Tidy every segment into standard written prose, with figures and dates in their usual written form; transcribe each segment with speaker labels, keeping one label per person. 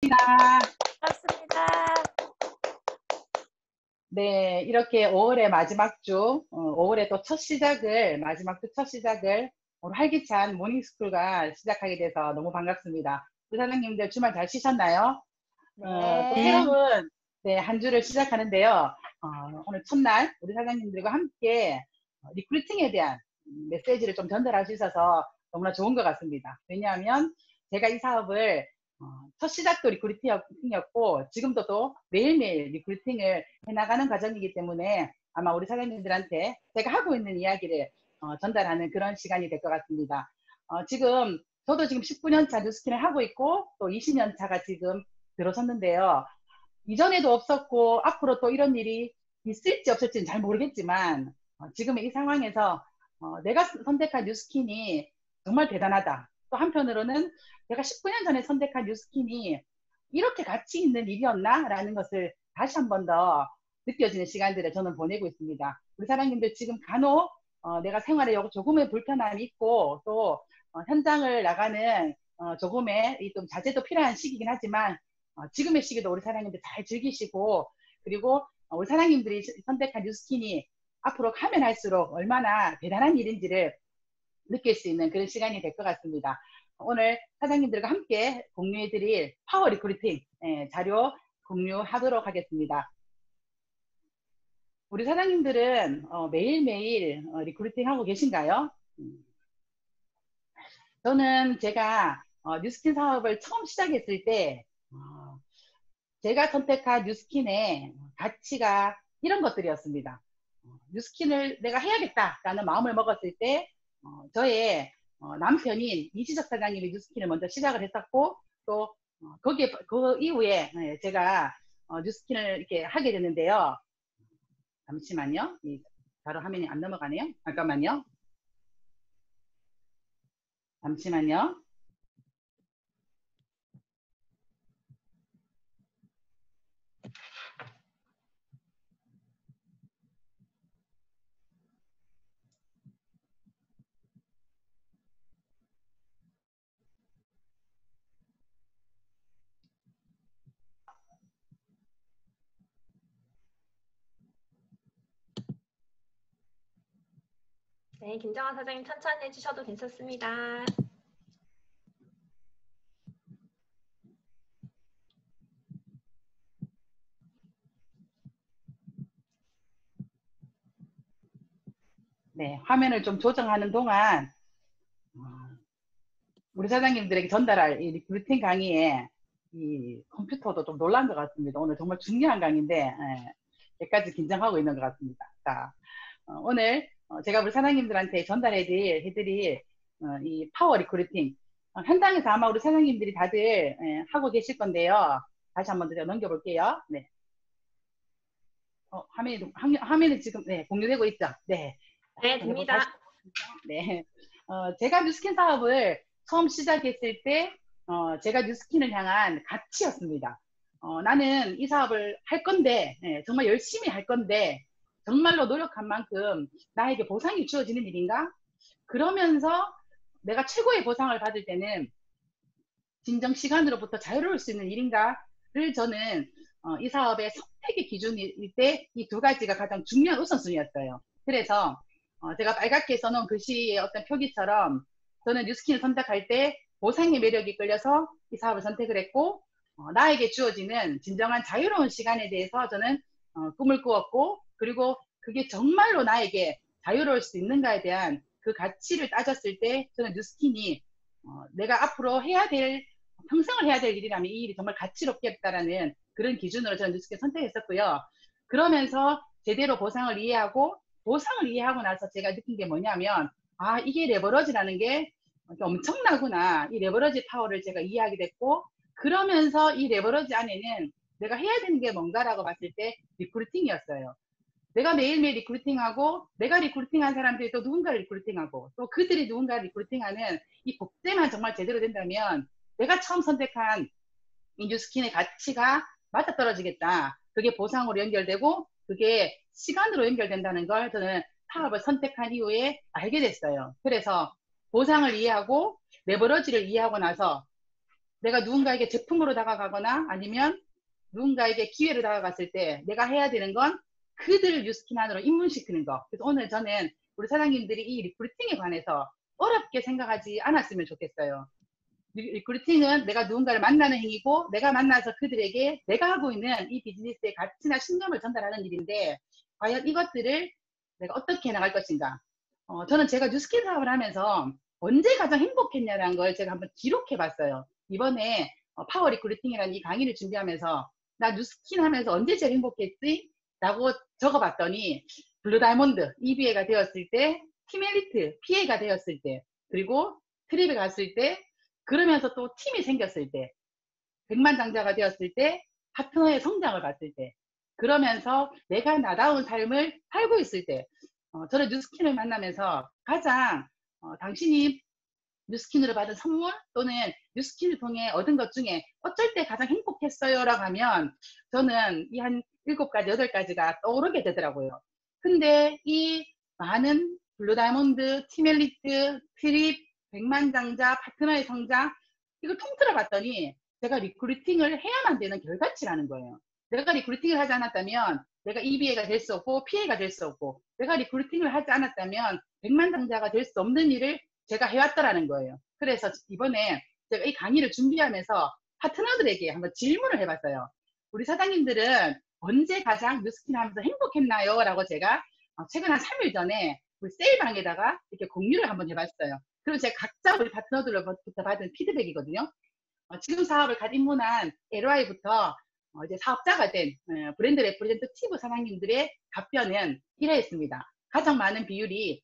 Speaker 1: 아,
Speaker 2: 반갑습니다.
Speaker 1: 네, 이렇게 5월의 마지막 주, 5월의 또 첫 시작을, 마지막 주 첫 시작을 오늘 활기찬 모닝스쿨과 시작하게 돼서 너무 반갑습니다. 우리 사장님들 주말 잘 쉬셨나요? 또
Speaker 2: 네.
Speaker 1: 새로운 네, 한 주를 시작하는데요. 오늘 첫날 우리 사장님들과 함께 리크루팅에 대한 메시지를 좀 전달할 수 있어서 너무나 좋은 것 같습니다. 왜냐하면 제가 이 사업을 첫 시작도 리크루팅이었고 지금도 또 매일매일 리크루팅을 해나가는 과정이기 때문에 아마 우리 사장님들한테 제가 하고 있는 이야기를 전달하는 그런 시간이 될 것 같습니다. 지금 저도 지금 19년 차 뉴스킨을 하고 있고 또 20년 차가 지금 들어섰는데요. 이전에도 없었고 앞으로 또 이런 일이 있을지 없을지는 잘 모르겠지만 지금의 이 상황에서 내가 선택한 뉴스킨이 정말 대단하다. 또 한편으로는 내가 19년 전에 선택한 뉴스킨이 이렇게 가치 있는 일이었나? 라는 것을 다시 한 번 더 느껴지는 시간들을 저는 보내고 있습니다. 우리 사장님들 지금 간혹 내가 생활에 조금의 불편함이 있고 또 현장을 나가는 조금의 좀 자제도 필요한 시기이긴 하지만 지금의 시기도 우리 사장님들 잘 즐기시고 그리고 우리 사장님들이 선택한 뉴스킨이 앞으로 가면 할수록 얼마나 대단한 일인지를 느낄 수 있는 그런 시간이 될 것 같습니다. 오늘 사장님들과 함께 공유해드릴 파워 리크루팅 자료 공유하도록 하겠습니다. 우리 사장님들은 매일매일 리크루팅 하고 계신가요? 저는 제가 뉴스킨 사업을 처음 시작했을 때 제가 선택한 뉴스킨의 가치가 이런 것들이었습니다. 뉴스킨을 내가 해야겠다라는 마음을 먹었을 때 저의 남편인 이지석 사장님이 뉴스킨을 먼저 시작을 했었고 또 거기에 그 이후에 제가 뉴스킨을 이렇게 하게 됐는데요. 잠시만요. 바로 화면이 안 넘어가네요. 잠깐만요. 잠시만요.
Speaker 2: 네, 김정아 사장님 천천히 해주셔도 괜찮습니다.
Speaker 1: 네, 화면을 좀 조정하는 동안 우리 사장님들에게 전달할 이 리크루팅 강의에 이 컴퓨터도 좀 놀란 것 같습니다. 오늘 정말 중요한 강의인데 여기까지 긴장하고 있는 것 같습니다. 자, 오늘 제가 우리 사장님들한테 전달해드릴 이 파워 리크루팅 현장에서 아마 우리 사장님들이 다들 하고 계실 건데요. 다시 한번 더 넘겨볼게요. 네. 화면이 지금 네, 공유되고 있죠. 네.
Speaker 2: 네,
Speaker 1: 여러분 다시
Speaker 2: 됩니다.
Speaker 1: 네. 제가 뉴스킨 사업을 처음 시작했을 때, 제가 뉴스킨을 향한 가치였습니다. 나는 이 사업을 할 건데, 정말 열심히 할 건데, 정말로 노력한 만큼 나에게 보상이 주어지는 일인가? 그러면서 내가 최고의 보상을 받을 때는 진정 시간으로부터 자유로울 수 있는 일인가를 저는 이 사업의 선택의 기준일 때 이 두 가지가 가장 중요한 우선순위였어요. 그래서 제가 빨갛게 써놓은 글씨의 어떤 표기처럼 저는 뉴스킨을 선택할 때 보상의 매력이 끌려서 이 사업을 선택을 했고 나에게 주어지는 진정한 자유로운 시간에 대해서 저는 꿈을 꾸었고 그리고 그게 정말로 나에게 자유로울 수 있는가에 대한 그 가치를 따졌을 때 저는 뉴스킨이 내가 앞으로 해야 될 평생을 해야 될 일이라면 이 일이 정말 가치롭겠다라는 그런 기준으로 저는 뉴스킨 선택했었고요. 그러면서 제대로 보상을 이해하고 보상을 이해하고 나서 제가 느낀 게 뭐냐면 이게 레버러지라는 게 엄청나구나. 이 레버러지 파워를 제가 이해하게 됐고 그러면서 이 레버러지 안에는 내가 해야 되는 게 뭔가라고 봤을 때 리크루팅이었어요. 내가 매일매일 리크루팅하고 내가 리크루팅한 사람들이 또 누군가를 리크루팅하고 또 그들이 누군가를 리크루팅하는 이 복제만 정말 제대로 된다면 내가 처음 선택한 인듀스킨의 가치가 맞아떨어지겠다. 그게 보상으로 연결되고 그게 시간으로 연결된다는 걸 저는 사업을 선택한 이후에 알게 됐어요. 그래서 보상을 이해하고 레버러지를 이해하고 나서 내가 누군가에게 제품으로 다가가거나 아니면 누군가에게 기회로 다가갔을 때 내가 해야 되는 건 그들을 뉴스킨 안으로 입문시키는 거. 그래서 오늘 저는 우리 사장님들이 이 리크루팅에 관해서 어렵게 생각하지 않았으면 좋겠어요. 리크루팅은 내가 누군가를 만나는 행위고 내가 만나서 그들에게 내가 하고 있는 이 비즈니스의 가치나 신념을 전달하는 일인데 과연 이것들을 내가 어떻게 나갈 것인가. 저는 제가 뉴스킨 사업을 하면서 언제 가장 행복했냐라는 걸 제가 한번 기록해 봤어요. 이번에 파워 리크루팅이라는 이 강의를 준비하면서 나 뉴스킨 하면서 언제 제일 행복했지? 라고 적어봤더니 블루 다이몬드 EBA가 되었을 때, 팀 엘리트 PA가 되었을 때, 그리고 트립에 갔을 때, 그러면서 또 팀이 생겼을 때, 백만장자가 되었을 때, 파트너의 성장을 봤을 때, 그러면서 내가 나다운 삶을 살고 있을 때, 저는 뉴스킨을 만나면서 가장 당신이 뉴스킨으로 받은 선물 또는 뉴스킨을 통해 얻은 것 중에 어쩔 때 가장 행복했어요 라고 하면 저는 이 한 7가지, 8가지가 떠오르게 되더라고요. 근데 이 많은 블루 다이몬드, 팀 엘리트, 트립, 백만장자, 파트너의 성장 이걸 통틀어 봤더니 제가 리크루팅을 해야만 되는 결과치라는 거예요. 내가 리크루팅을 하지 않았다면 내가 EBA가 될 수 없고 PA가 될 수 없고 내가 리크루팅을 하지 않았다면 백만장자가 될 수 없는 일을 제가 해왔더라는 거예요. 그래서 이번에 제가 이 강의를 준비하면서 파트너들에게 한번 질문을 해봤어요. 우리 사장님들은 언제 가장 뉴스킨 하면서 행복했나요? 라고 제가 최근 한 3일 전에 우리 세일방에다가 이렇게 공유를 한번 해봤어요. 그리고 제가 각자 우리 파트너들로부터 받은 피드백이거든요. 지금 사업을 갓 입문한 LY부터 이제 사업자가 된 브랜드 레프레젠터티브 사장님들의 답변은 이러했습니다. 가장 많은 비율이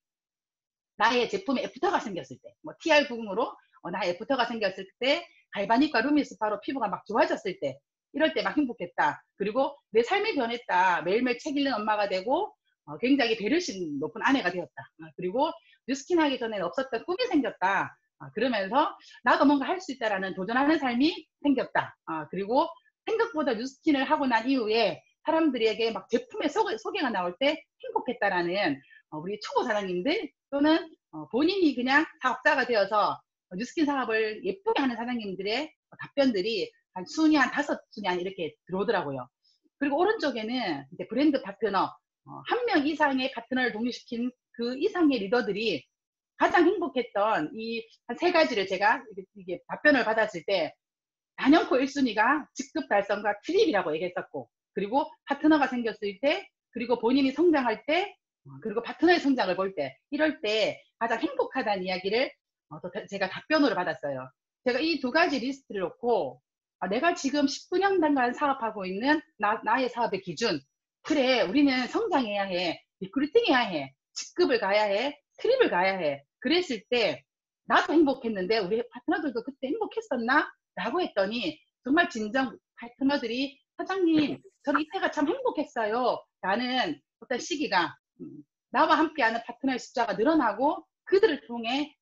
Speaker 1: 나의 제품에 애프터가 생겼을 때, 뭐 TR 부분으로 나의 애프터가 생겼을 때, 갈바닉과 루미스파로 피부가 막 좋아졌을 때, 이럴 때 막 행복했다. 그리고 내 삶이 변했다. 매일매일 책 읽는 엄마가 되고 굉장히 배려심 높은 아내가 되었다. 그리고 뉴스킨 하기 전에는 없었던 꿈이 생겼다. 그러면서 나도 뭔가 할 수 있다라는 도전하는 삶이 생겼다. 그리고 생각보다 뉴스킨을 하고 난 이후에 사람들에게 막 제품의 소개가 나올 때 행복했다라는 우리 초보 사장님들 또는 본인이 그냥 사업자가 되어서 뉴스킨 사업을 예쁘게 하는 사장님들의 답변들이 한 순위 한 5순위 안 이렇게 들어오더라고요. 그리고 오른쪽에는 이제 브랜드 파트너, 한 명 이상의 파트너를 독립시킨 그 이상의 리더들이 가장 행복했던 이 한 3가지를 제가 이게 답변을 받았을 때 단연코 1순위가 직급 달성과 트립이라고 얘기했었고, 그리고 파트너가 생겼을 때, 그리고 본인이 성장할 때, 그리고 파트너의 성장을 볼 때, 이럴 때 가장 행복하다는 이야기를 제가 답변으로 받았어요. 제가 이 2가지 리스트를 놓고 내가 지금 19년간 사업하고 있는 나의 사업의 기준, 그래 우리는 성장해야 해, 리크루팅해야 해, 직급을 가야 해, 트립을 가야 해. 그랬을 때 나도 행복했는데 우리 파트너들도 그때 행복했었나? 라고 했더니 정말 진정 파트너들이 사장님 저는 이때가 참 행복했어요 라는 어떤 시기가 나와 함께하는 파트너의 숫자가 늘어나고 그들을 통해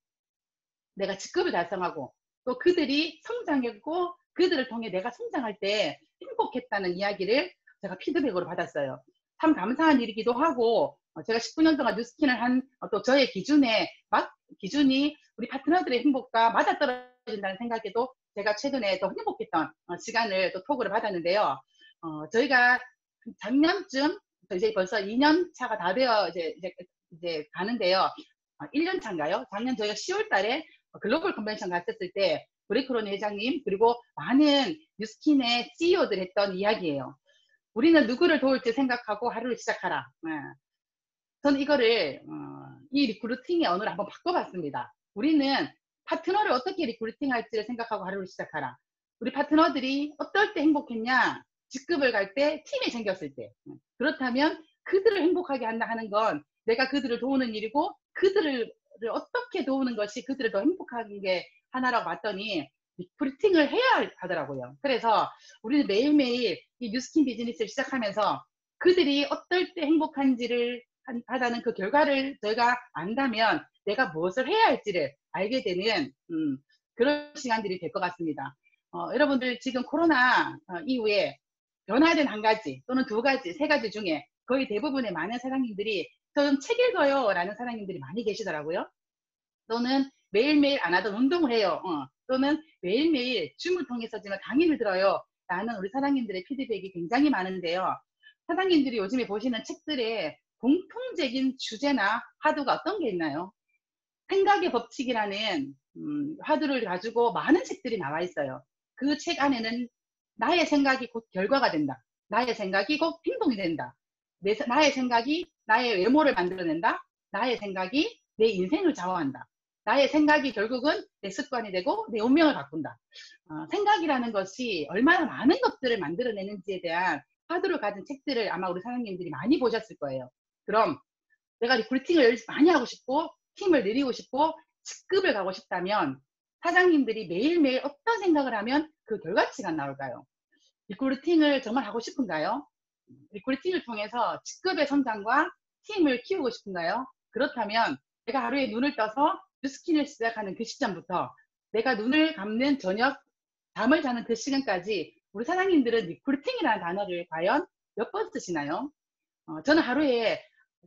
Speaker 1: 내가 직급을 달성하고 또 그들이 성장했고 그들을 통해 내가 성장할 때 행복했다는 이야기를 제가 피드백으로 받았어요. 참 감사한 일이기도 하고 제가 19년 동안 뉴스킨을 한 또 저의 기준이 우리 파트너들의 행복과 맞아떨어진다는 생각에도 제가 최근에 또 행복했던 시간을 또 톡으로 받았는데요. 저희가 작년쯤 이제 벌써 2년 차가 다 되어 이제 가는데요. 1년 차인가요? 작년 저희가 10월 달에 글로벌 컨벤션 갔었을 때 브레이크론 회장님 그리고 많은 뉴스킨의 CEO들 했던 이야기예요. 우리는 누구를 도울지 생각하고 하루를 시작하라. 저는 이거를 이 리크루팅의 언어를 한번 바꿔봤습니다. 우리는 파트너를 어떻게 리크루팅할지를 생각하고 하루를 시작하라. 우리 파트너들이 어떨 때 행복했냐? 직급을 갈 때, 팀이 생겼을 때. 그렇다면 그들을 행복하게 한다 하는 건 내가 그들을 도우는 일이고 그들을 어떻게 도우는 것이 그들을 더 행복하게 게 하나라고 봤더니 리크루팅을 해야 하더라고요. 그래서 우리는 매일매일 이 뉴스킨 비즈니스를 시작하면서 그들이 어떨 때 행복한지를 하다는 그 결과를 저희가 안다면 내가 무엇을 해야 할지를 알게 되는 그런 시간들이 될 것 같습니다. 여러분들 지금 코로나 이후에 변화된 1가지 또는 2가지, 3가지 중에 거의 대부분의 많은 사장님들이 저 좀 책 읽어요 라는 사장님들이 많이 계시더라고요. 또는 매일매일 안 하던 운동을 해요. 또는 매일매일 줌을 통해서지만 강의를 들어요. 라는 우리 사장님들의 피드백이 굉장히 많은데요. 사장님들이 요즘에 보시는 책들의 공통적인 주제나 화두가 어떤 게 있나요? 생각의 법칙이라는 화두를 가지고 많은 책들이 나와 있어요. 그 책 안에는 나의 생각이 곧 결과가 된다. 나의 생각이 곧 행동이 된다. 나의 생각이 나의 외모를 만들어낸다. 나의 생각이 내 인생을 좌우한다. 나의 생각이 결국은 내 습관이 되고 내 운명을 바꾼다. 생각이라는 것이 얼마나 많은 것들을 만들어내는지에 대한 화두를 가진 책들을 아마 우리 사장님들이 많이 보셨을 거예요. 그럼 내가 리크루팅을 많이 하고 싶고 팀을 늘리고 싶고 직급을 가고 싶다면 사장님들이 매일매일 어떤 생각을 하면 그 결과치가 나올까요? 리크루팅을 정말 하고 싶은가요? 리크루팅을 통해서 직급의 성장과 팀을 키우고 싶은가요? 그렇다면 내가 하루에 눈을 떠서 뉴스킨을 시작하는 그 시점부터 내가 눈을 감는 저녁 잠을 자는 그 시간까지 우리 사장님들은 리크루팅이라는 단어를 과연 몇 번 쓰시나요? 저는 하루에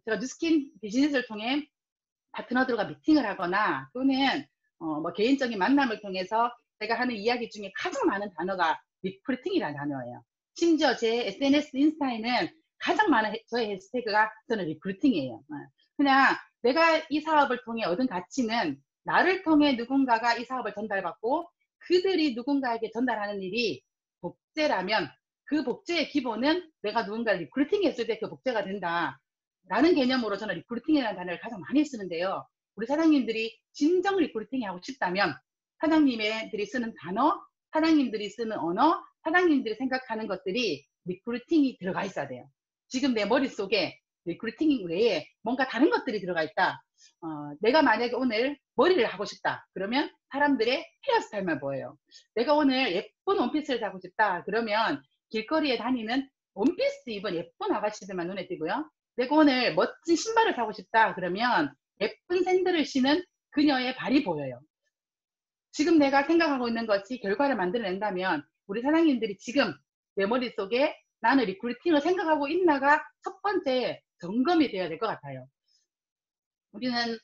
Speaker 1: 제가 뉴스킨 비즈니스를 통해 파트너들과 미팅을 하거나 또는 뭐 개인적인 만남을 통해서 제가 하는 이야기 중에 가장 많은 단어가 리크루팅이라는 단어예요. 심지어 제 SNS 인스타에는 가장 많은 저의 해시태그가 저는 리크루팅이에요. 그냥 내가 이 사업을 통해 얻은 가치는 나를 통해 누군가가 이 사업을 전달받고 그들이 누군가에게 전달하는 일이 복제라면 그 복제의 기본은 내가 누군가를 리크루팅 했을 때 그 복제가 된다. 라는 개념으로 저는 리크루팅이라는 단어를 가장 많이 쓰는데요. 우리 사장님들이 진정 리크루팅이 하고 싶다면 사장님들이 쓰는 단어, 사장님들이 쓰는 언어, 사장님들이 생각하는 것들이 리크루팅이 들어가 있어야 돼요. 지금 내 머릿속에 리크루팅 외에 뭔가 다른 것들이 들어가 있다. 내가 만약에 오늘 머리를 하고 싶다. 그러면 사람들의 헤어스타일만 보여요. 내가 오늘 예쁜 원피스를 사고 싶다. 그러면 길거리에 다니는 원피스 입은 예쁜 아가씨들만 눈에 띄고요. 내가 오늘 멋진 신발을 사고 싶다. 그러면 예쁜 샌들을 신은 그녀의 발이 보여요. 지금 내가 생각하고 있는 것이 결과를 만들어낸다면 우리 사장님들이 지금 내 머릿속에 나는 리크루팅을 생각하고 있나가 첫 번째 점검이 되어야 될 것 같아요. 우리는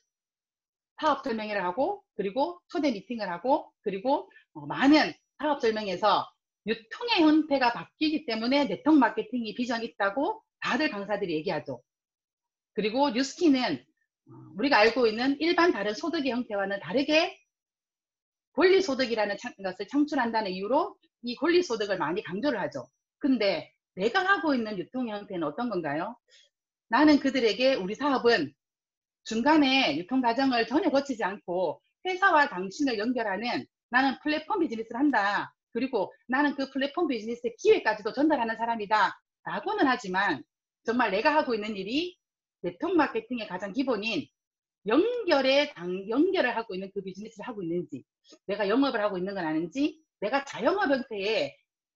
Speaker 1: 사업 설명회를 하고 그리고 초대 미팅을 하고 그리고 많은 사업 설명에서 유통의 형태가 바뀌기 때문에 네트워크 마케팅이 비전이 있다고 다들 강사들이 얘기하죠. 그리고 뉴스킨은 우리가 알고 있는 일반 다른 소득의 형태와는 다르게 권리소득이라는 것을 창출한다는 이유로 이 권리소득을 많이 강조를 하죠. 근데 내가 하고 있는 유통의 형태는 어떤 건가요? 나는 그들에게 우리 사업은 중간에 유통 과정을 전혀 거치지 않고 회사와 당신을 연결하는 나는 플랫폼 비즈니스를 한다. 그리고 나는 그 플랫폼 비즈니스의 기회까지도 전달하는 사람이다. 라고는 하지만 정말 내가 하고 있는 일이 네트워크 마케팅의 가장 기본인 연결을 하고 있는 그 비즈니스를 하고 있는지, 내가 영업을 하고 있는 건 아닌지, 내가 자영업 형태의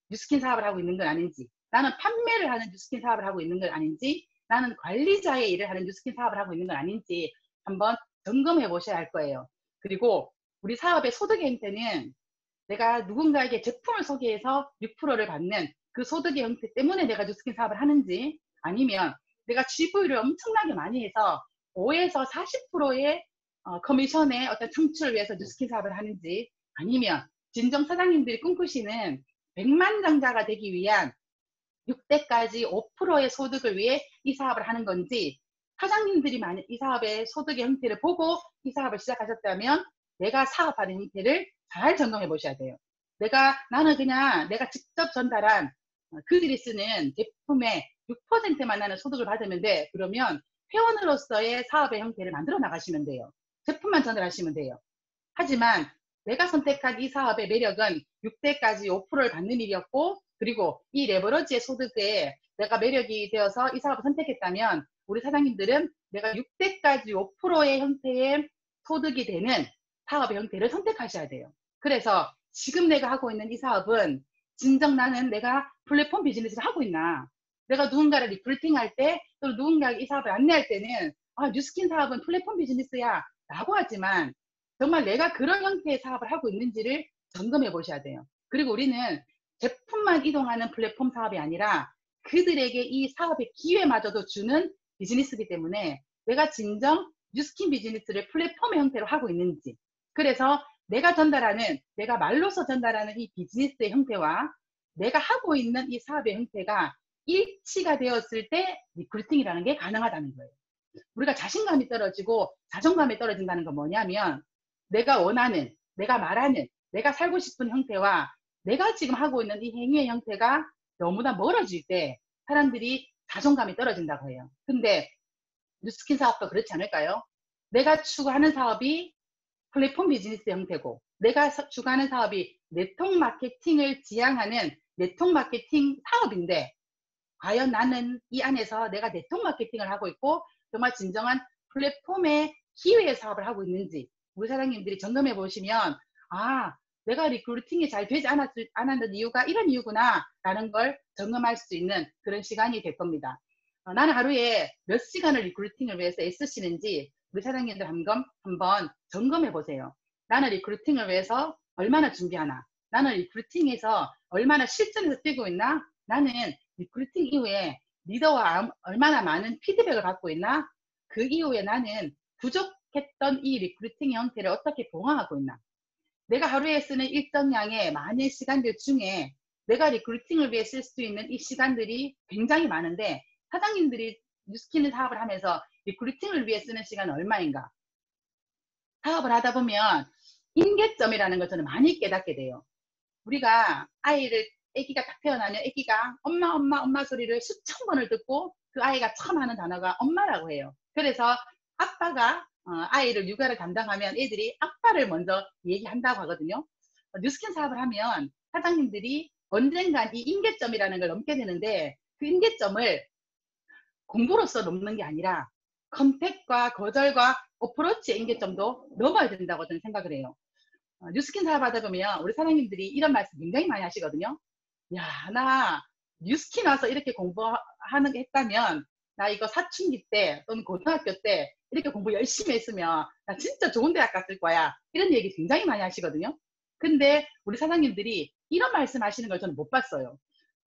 Speaker 1: 뉴스킨 사업을 하고 있는 건 아닌지, 나는 판매를 하는 뉴스킨 사업을 하고 있는 건 아닌지, 나는 관리자의 일을 하는 뉴스킨 사업을 하고 있는 건 아닌지 한번 점검해 보셔야 할 거예요. 그리고 우리 사업의 소득의 형태는 내가 누군가에게 제품을 소개해서 6%를 받는 그 소득의 형태 때문에 내가 뉴스킨 사업을 하는지, 아니면 내가 GV를 엄청나게 많이 해서 5에서 40%의 커미션의 어떤 창출을 위해서 뉴스킨 사업을 하는지, 아니면 진정 사장님들이 꿈꾸시는 100만 장자가 되기 위한 6대까지 5%의 소득을 위해 이 사업을 하는 건지, 사장님들이 만약 이 사업의 소득의 형태를 보고 이 사업을 시작하셨다면 내가 사업하는 형태를 잘 점검해 보셔야 돼요. 나는 그냥 내가 직접 전달한 그들이 쓰는 제품의 6%만 나는 소득을 받으면 돼. 그러면 회원으로서의 사업의 형태를 만들어 나가시면 돼요. 제품만 전달하시면 돼요. 하지만 내가 선택한 이 사업의 매력은 6대까지 5%를 받는 일이었고, 그리고 이 레버러지의 소득에 내가 매력이 되어서 이 사업을 선택했다면 우리 사장님들은 내가 6대까지 5%의 형태의 소득이 되는 사업의 형태를 선택하셔야 돼요. 그래서 지금 내가 하고 있는 이 사업은 진정 나는 내가 플랫폼 비즈니스를 하고 있나, 내가 누군가를 리크루팅할 때 또 누군가에게 이 사업을 안내할 때는 뉴스킨 사업은 플랫폼 비즈니스야 라고 하지만 정말 내가 그런 형태의 사업을 하고 있는지를 점검해 보셔야 돼요. 그리고 우리는 제품만 이동하는 플랫폼 사업이 아니라 그들에게 이 사업의 기회마저도 주는 비즈니스이기 때문에 내가 진정 뉴스킨 비즈니스를 플랫폼의 형태로 하고 있는지, 그래서 내가 말로서 전달하는 이 비즈니스의 형태와 내가 하고 있는 이 사업의 형태가 일치가 되었을 때 리크루팅이라는 게 가능하다는 거예요. 우리가 자신감이 떨어지고 자존감이 떨어진다는 건 뭐냐면 내가 원하는, 내가 말하는, 내가 살고 싶은 형태와 내가 지금 하고 있는 이 행위의 형태가 너무나 멀어질 때 사람들이 자존감이 떨어진다고 해요. 근데 뉴스킨 사업도 그렇지 않을까요? 내가 추구하는 사업이 플랫폼 비즈니스 형태고 내가 추구하는 사업이 네트워크 마케팅을 지향하는 네트워크 마케팅 사업인데 과연 나는 이 안에서 내가 네트워크 마케팅을 하고 있고 정말 진정한 플랫폼의 기회의 사업을 하고 있는지 우리 사장님들이 점검해 보시면 내가 리크루팅이 잘 되지 않았는 이유가 이런 이유구나 라는 걸 점검할 수 있는 그런 시간이 될 겁니다. 나는 하루에 몇 시간을 리크루팅을 위해서 애쓰시는지 우리 사장님들 한번 점검해 보세요. 나는 리크루팅을 위해서 얼마나 준비하나? 나는 리크루팅에서 얼마나 실전에서 뛰고 있나? 나는 리크루팅 이후에 리더와 얼마나 많은 피드백을 받고 있나? 그 이후에 나는 부족했던 이 리크루팅 형태를 어떻게 봉합하고 있나? 내가 하루에 쓰는 일정량의 많은 시간들 중에 내가 리크루팅을 위해 쓸 수 있는 이 시간들이 굉장히 많은데 사장님들이 뉴스키는 사업을 하면서 리크루팅을 위해 쓰는 시간은 얼마인가? 사업을 하다 보면 임계점이라는 걸 저는 많이 깨닫게 돼요. 우리가 아기가 딱 태어나면 아기가 엄마 소리를 수천 번을 듣고 그 아이가 처음 하는 단어가 엄마라고 해요. 그래서 아빠가 아이를 육아를 담당하면 애들이 아빠를 먼저 얘기한다고 하거든요. 뉴스킨 사업을 하면 사장님들이 언젠간 이 임계점이라는 걸 넘게 되는데 그 임계점을 공부로서 넘는 게 아니라 컨택과 거절과 어프로치의 임계점도 넘어야 된다고 저는 생각을 해요. 뉴스킨 사업 하다 보면 우리 사장님들이 이런 말씀 굉장히 많이 하시거든요. 야, 나 뉴스킨 와서 이렇게 공부하는 게 했다면 나 이거 사춘기 때 또는 고등학교 때 이렇게 공부 열심히 했으면 나 진짜 좋은 대학 갔을 거야. 이런 얘기 굉장히 많이 하시거든요. 근데 우리 사장님들이 이런 말씀 하시는 걸 저는 못 봤어요.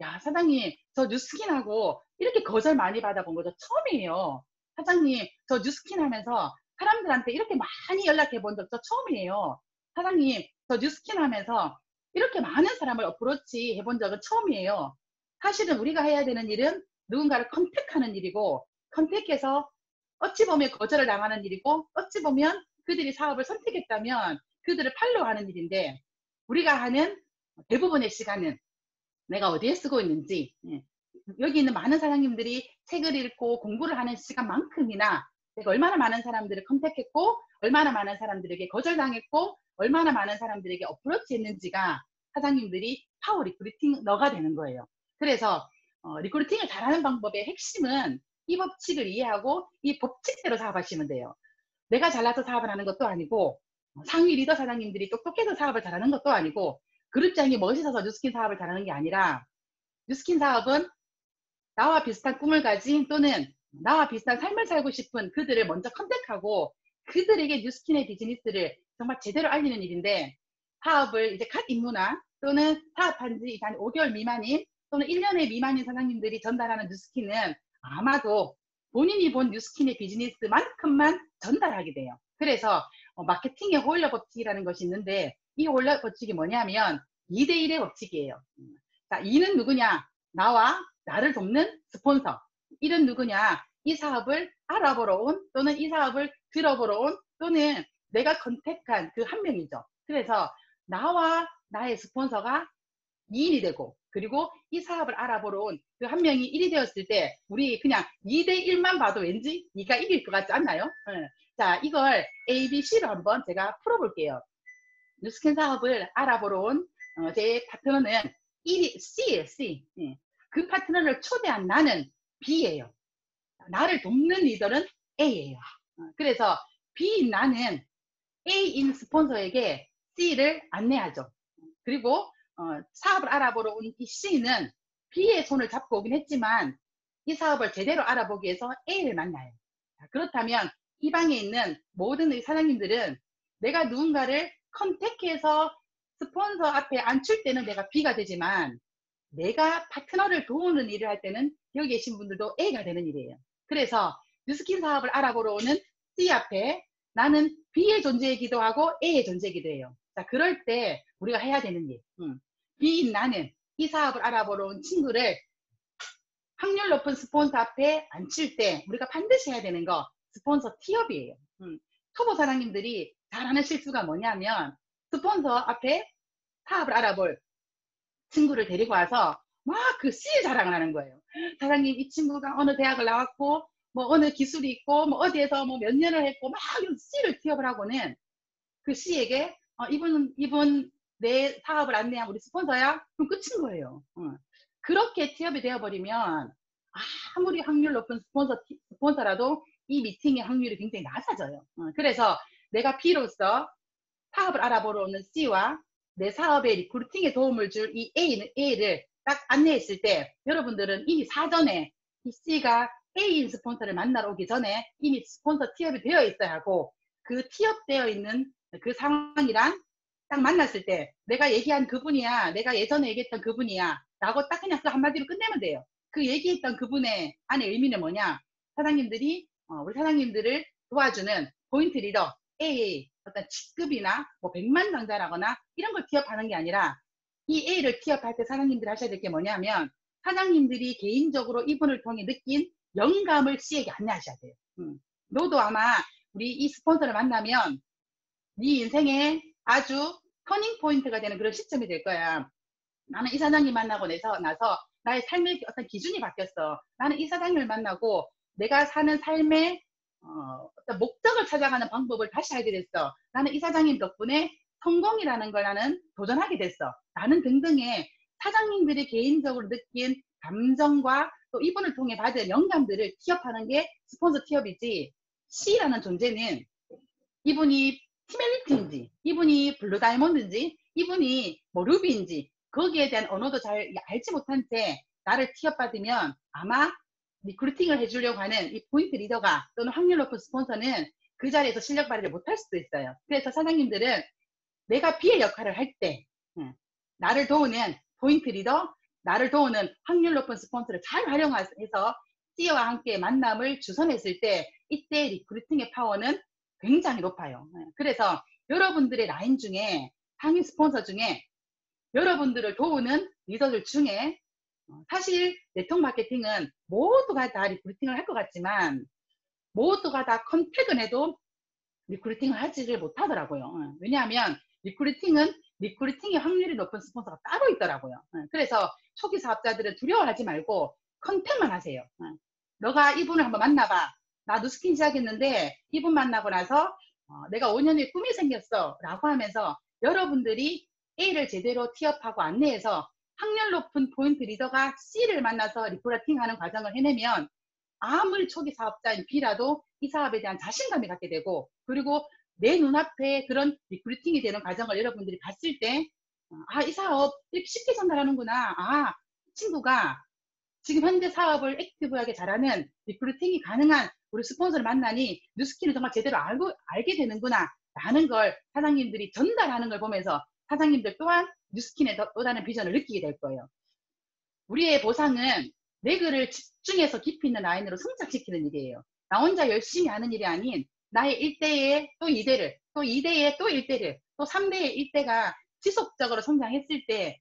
Speaker 1: 야, 사장님, 저 뉴스킨하고 이렇게 거절 많이 받아본 거 저 처음이에요. 사장님, 저 뉴스킨 하면서 사람들한테 이렇게 많이 연락해 본 적 저 처음이에요. 사장님, 저 뉴스킨 하면서 이렇게 많은 사람을 어프로치 해본 적은 처음이에요. 사실은 우리가 해야 되는 일은 누군가를 컨택하는 일이고, 컨택해서 어찌 보면 거절을 당하는 일이고, 어찌 보면 그들이 사업을 선택했다면 그들을 팔로우하는 일인데, 우리가 하는 대부분의 시간은 내가 어디에 쓰고 있는지, 여기 있는 많은 사장님들이 책을 읽고 공부를 하는 시간만큼이나 내가 얼마나 많은 사람들을 컨택했고 얼마나 많은 사람들에게 거절당했고 얼마나 많은 사람들에게 어프로치 했는지가 사장님들이 파워 리크루팅러가 되는 거예요. 그래서 리크루팅을 잘하는 방법의 핵심은 이 법칙을 이해하고 이 법칙대로 사업하시면 돼요. 내가 잘나서 사업을 하는 것도 아니고 상위 리더 사장님들이 똑똑해서 사업을 잘하는 것도 아니고 그룹장이 멋있어서 뉴스킨 사업을 잘하는 게 아니라 뉴스킨 사업은 나와 비슷한 꿈을 가진 또는 나와 비슷한 삶을 살고 싶은 그들을 먼저 컨택하고 그들에게 뉴스킨의 비즈니스를 정말 제대로 알리는 일인데 사업을 이제 갓 입문한 또는 사업한 지 한 5개월 미만인 또는 1년의 미만인 사장님들이 전달하는 뉴스킨은 아마도 본인이 본 뉴스킨의 비즈니스만큼만 전달하게 돼요. 그래서 마케팅의 호일러 법칙이라는 것이 있는데 이 호일러 법칙이 뭐냐면 2대1의 법칙이에요. 자, 2는 누구냐? 나와 나를 돕는 스폰서. 1은 누구냐? 이 사업을 알아보러 온 또는 이 사업을 들어보러 온 또는 내가 컨택한 그 한 명이죠. 그래서 나와 나의 스폰서가 2인이 되고 그리고 이 사업을 알아보러 온 그 한 명이 1이 되었을 때 우리 그냥 2대1만 봐도 왠지 2가 이길 것 같지 않나요? 자, 이걸 A, B, C로 한번 제가 풀어볼게요. 뉴스킨 사업을 알아보러 온 제 파트너는 1이 C예요. C. 그 파트너를 초대한 나는 B예요. 나를 돕는 리더는 A예요. 그래서 B인 나는 A인 스폰서에게 C를 안내하죠. 그리고 사업을 알아보러 온 이 C는 B의 손을 잡고 오긴 했지만 이 사업을 제대로 알아보기 위해서 A를 만나요. 그렇다면 이 방에 있는 모든 사장님들은 내가 누군가를 컨택해서 스폰서 앞에 앉힐 때는 내가 B가 되지만 내가 파트너를 도우는 일을 할 때는 여기 계신 분들도 A가 되는 일이에요. 그래서 뉴스킨 사업을 알아보러 오는 C 앞에 나는 B의 존재이기도 하고 A의 존재이기도 해요. 자, 그럴 때 우리가 해야 되는 일. B인 나는 이 사업을 알아보러 온 친구를 확률 높은 스폰서 앞에 앉힐 때 우리가 반드시 해야 되는 거 스폰서 티업이에요. 초보 사장님들이 잘하는 실수가 뭐냐면 스폰서 앞에 사업을 알아볼 친구를 데리고 와서 막 그 C의 자랑을 하는 거예요. 사장님, 이 친구가 어느 대학을 나왔고 뭐 어느 기술이 있고 뭐 어디에서 뭐 몇 년을 했고 막 이런 C를 티업을 하고는 그 C에게 이분 내 사업을 안내한 우리 스폰서야? 그럼 끝인 거예요. 그렇게 티업이 되어버리면 아무리 확률 높은 스폰서라도 이 미팅의 확률이 굉장히 낮아져요. 그래서 내가 B로서 사업을 알아보러 오는 C와 내 사업의 리크루팅에 도움을 줄 이 A를 딱 안내했을 때 여러분들은 이미 사전에 이 C가 A인 스폰서를 만나러 오기 전에 이미 스폰서 티업이 되어 있어야 하고 그 티업되어 있는 그 상황이랑 딱 만났을 때 내가 얘기한 그분이야, 내가 예전에 얘기했던 그분이야 라고 딱 그냥 그 한마디로 끝내면 돼요. 그 얘기했던 그분의 안의 의미는 뭐냐, 사장님들이 우리 사장님들을 도와주는 포인트 리더 A의 어떤 직급이나 뭐 100만 강자라거나 이런 걸 티업하는 게 아니라 이 A를 티업할 때 사장님들이 하셔야 될 게 뭐냐면 사장님들이 개인적으로 이분을 통해 느낀 영감을 C에게 안내하셔야 돼요. 너도 아마 우리 이 스폰서를 만나면 네 인생에 아주 터닝 포인트가 되는 그런 시점이 될 거야. 나는 이 사장님 만나고 나서 나의 삶의 어떤 기준이 바뀌었어. 나는 이 사장님을 만나고 내가 사는 삶의 어떤 목적을 찾아가는 방법을 다시 알게 됐어. 나는 이 사장님 덕분에 성공이라는 걸 나는 도전하게 됐어. 나는 등등의 사장님들이 개인적으로 느낀 감정과 또 이분을 통해 받은 영감들을 티업하는 게 스폰서 티업이지, C라는 존재는 이분이 티멜리티인지 이분이 블루 다이몬드인지 이분이 뭐 루비인지 거기에 대한 언어도 잘 알지 못한 채 나를 티업받으면 아마 리크루팅을 해주려고 하는 이 포인트 리더가 또는 확률 높은 스폰서는 그 자리에서 실력 발휘를 못할 수도 있어요. 그래서 사장님들은 내가 B의 역할을 할 때 나를 도우는 포인트 리더, 나를 도우는 확률 높은 스폰서를 잘 활용해서 C와 함께 만남을 주선했을 때 이때 리크루팅의 파워는 굉장히 높아요. 그래서 여러분들의 라인 중에 상위 스폰서 중에 여러분들을 도우는 리더들 중에 사실 네트워크 마케팅은 모두가 다 리크루팅을 할 것 같지만 모두가 다 컨택은 해도 리크루팅을 하지를 못하더라고요. 왜냐하면 리크루팅의 확률이 높은 스폰서가 따로 있더라고요. 그래서 초기 사업자들은 두려워하지 말고 컨택만 하세요. 너가 이분을 한번 만나봐. 나 뉴스킨 시작했는데 이분 만나고 나서 내가 5년 후에 꿈이 생겼어 라고 하면서 여러분들이 A를 제대로 티업하고 안내해서 확률 높은 포인트 리더가 C를 만나서 리크루팅하는 과정을 해내면 아무리 초기 사업자인 B라도 이 사업에 대한 자신감이 갖게 되고, 그리고 내 눈앞에 그런 리크루팅이 되는 과정을 여러분들이 봤을 때 이 사업 이렇게 쉽게 전달하는구나, 이 친구가 지금 현재 사업을 액티브하게 잘하는 리크루팅이 가능한 우리 스폰서를 만나니 뉴스킨을 정말 제대로 알게 되는구나 라는 걸 사장님들이 전달하는 걸 보면서 사장님들 또한 뉴스킨에 또 다른 비전을 느끼게 될 거예요. 우리의 보상은 레그를 집중해서 깊이 있는 라인으로 성장시키는 일이에요. 나 혼자 열심히 하는 일이 아닌 나의 1대에 또 2대를, 또 2대에 또 1대를, 또 3대에 1대가 지속적으로 성장했을 때